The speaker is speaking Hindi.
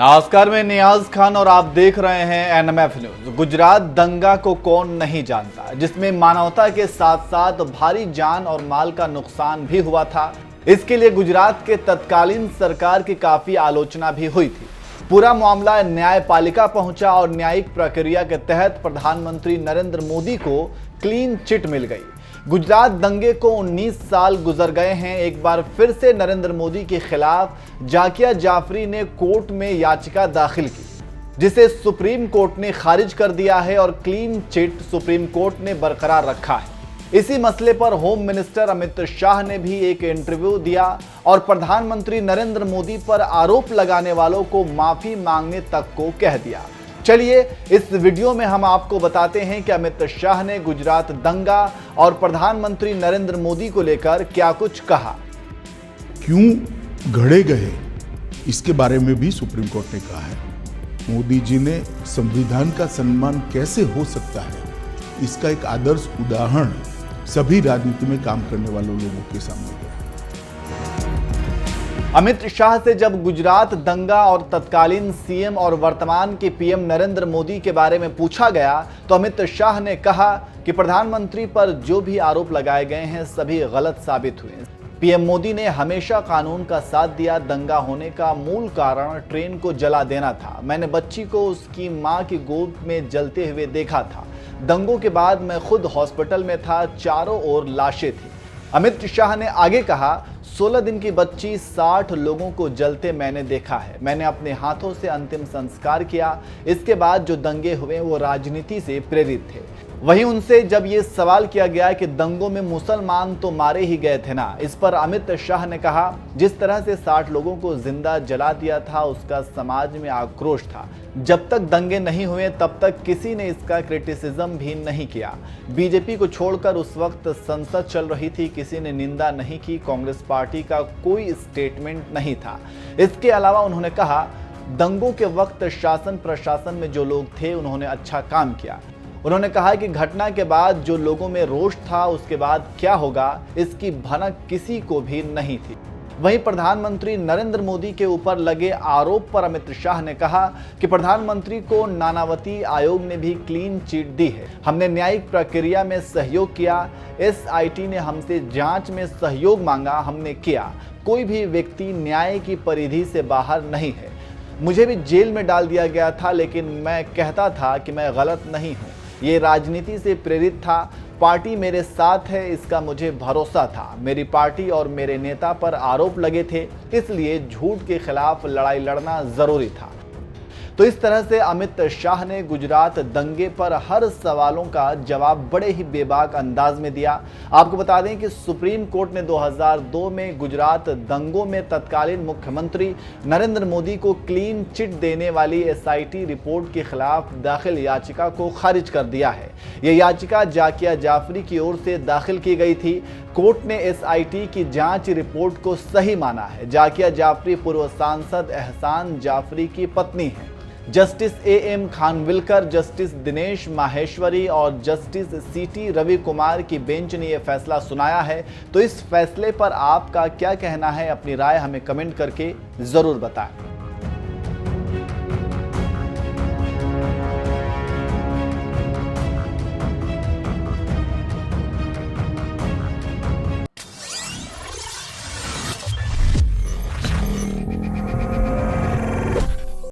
नमस्कार, मैं नियाज खान और आप देख रहे हैं एनएमएफ न्यूज। गुजरात दंगा को कौन नहीं जानता, जिसमें मानवता के साथ साथ भारी जान और माल का नुकसान भी हुआ था। इसके लिए गुजरात के तत्कालीन सरकार की काफी आलोचना भी हुई थी। पूरा मामला न्यायपालिका पहुंचा और न्यायिक प्रक्रिया के तहत प्रधानमंत्री नरेंद्र मोदी को क्लीन चिट मिल गई। गुजरात दंगे को 19 साल गुजर गए हैं। एक बार फिर से नरेंद्र मोदी के खिलाफ जाकिया जाफरी ने कोर्ट में याचिका दाखिल की, जिसे सुप्रीम कोर्ट ने खारिज कर दिया है और क्लीन चिट सुप्रीम कोर्ट ने बरकरार रखा है। इसी मसले पर होम मिनिस्टर अमित शाह ने भी एक इंटरव्यू दिया और प्रधानमंत्री नरेंद्र मोदी पर आरोप लगाने वालों को माफी मांगने तक को कह दिया। चलिए इस वीडियो में हम आपको बताते हैं कि अमित शाह ने गुजरात दंगा और प्रधानमंत्री नरेंद्र मोदी को लेकर क्या कुछ कहा। क्यों घड़े गए, इसके बारे में भी सुप्रीम कोर्ट ने कहा है। मोदी जी ने संविधान का सम्मान कैसे हो सकता है, इसका एक आदर्श उदाहरण सभी राजनीति में काम करने वाले लोगों के सामने है। अमित शाह से जब गुजरात दंगा और तत्कालीन सीएम और वर्तमान के पीएम नरेंद्र मोदी के बारे में पूछा गया तो अमित शाह ने कहा कि प्रधानमंत्री पर जो भी आरोप लगाए गए हैं सभी गलत साबित हुए। पीएम मोदी ने हमेशा कानून का साथ दिया। दंगा होने का मूल कारण ट्रेन को जला देना था। मैंने बच्ची को उसकी मां की गोद में जलते हुए देखा था। दंगों के बाद मैं खुद हॉस्पिटल में था, चारों ओर लाशें थी। अमित शाह ने आगे कहा, 16 दिन की बच्ची 60 लोगों को जलते मैंने देखा है। मैंने अपने हाथों से अंतिम संस्कार किया। इसके बाद जो दंगे हुए वो राजनीति से प्रेरित थे। वहीं उनसे जब ये सवाल किया गया कि दंगों में मुसलमान तो मारे ही गए थे ना, इस पर अमित शाह ने कहा, जिस तरह से 60 लोगों को जिंदा जला दिया था उसका समाज में आक्रोश था। जब तक दंगे नहीं हुए तब तक किसी ने इसका क्रिटिसिज्म भी नहीं किया। बीजेपी को छोड़कर उस वक्त संसद चल रही थी, किसी ने निंदा नहीं की। कांग्रेस पार्टी का कोई स्टेटमेंट नहीं था। इसके अलावा उन्होंने कहा, दंगों के वक्त शासन प्रशासन में जो लोग थे उन्होंने अच्छा काम किया। उन्होंने कहा कि घटना के बाद जो लोगों में रोष था उसके बाद क्या होगा इसकी भनक किसी को भी नहीं थी। वहीं प्रधानमंत्री नरेंद्र मोदी के ऊपर लगे आरोप पर अमित शाह ने कहा कि प्रधानमंत्री को नानावती आयोग ने भी क्लीन चिट दी है। हमने न्यायिक प्रक्रिया में सहयोग किया। एसआईटी ने हमसे जांच में सहयोग मांगा, हमने किया। कोई भी व्यक्ति न्याय की परिधि से बाहर नहीं है। मुझे भी जेल में डाल दिया गया था, लेकिन मैं कहता था कि मैं गलत नहीं हूँ। ये राजनीति से प्रेरित था। पार्टी मेरे साथ है, इसका मुझे भरोसा था। मेरी पार्टी और मेरे नेता पर आरोप लगे थे, इसलिए झूठ के खिलाफ लड़ाई लड़ना जरूरी था। तो इस तरह से अमित शाह ने गुजरात दंगे पर हर सवालों का जवाब बड़े ही बेबाक अंदाज में दिया। आपको बता दें कि सुप्रीम कोर्ट ने 2002 में गुजरात दंगों में तत्कालीन मुख्यमंत्री नरेंद्र मोदी को क्लीन चिट देने वाली एसआईटी रिपोर्ट के खिलाफ दाखिल याचिका को खारिज कर दिया है। यह याचिका जाकिया जाफरी की ओर से दाखिल की गई थी। कोर्ट ने एसआईटी की जांच रिपोर्ट को सही माना है। जाकिया जाफरी पूर्व सांसद एहसान जाफरी की पत्नी है। Justice AM Khanwilkar, justice Dinesh Maheshwari और जस्टिस सीटी रवि कुमार की बेंच ने यह फैसला सुनाया है। तो इस फैसले पर आपका क्या कहना है? अपनी राय हमें कमेंट करके जरूर बताएं।